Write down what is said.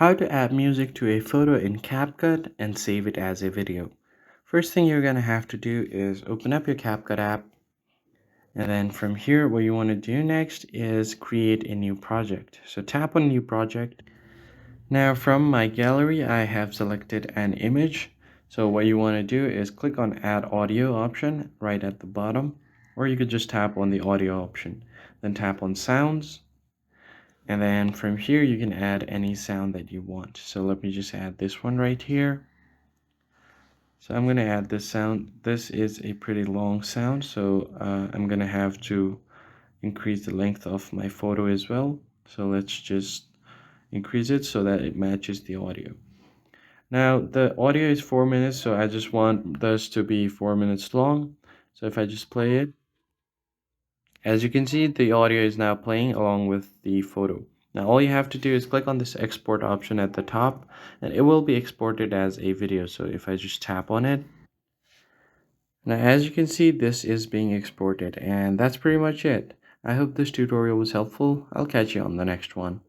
How to add music to a photo in Capcut and save it as a video. First thing you're going to have to do is open up your Capcut app, and then from here what you want to do next is create a new project. So tap on new project. Now from my gallery I have selected an image. So what you want to do is click on add audio option right at the bottom, or you could just tap on the audio option. Then tap on sounds. And then from here, you can add any sound that you want. So let me just add this one right here. So I'm going to add this sound. This is a pretty long sound, so I'm going to have to increase the length of my photo as well. So let's just increase it so that it matches the audio. Now the audio is 4 minutes, so I just want this to be 4 minutes long. So if I just play it, as you can see, the audio is now playing along with the photo. Now all you have to do is click on this export option at the top and it will be exported as a video. So if I just tap on it, now as you can see, this is being exported, and that's pretty much it. I hope this tutorial was helpful. I'll catch you on the next one.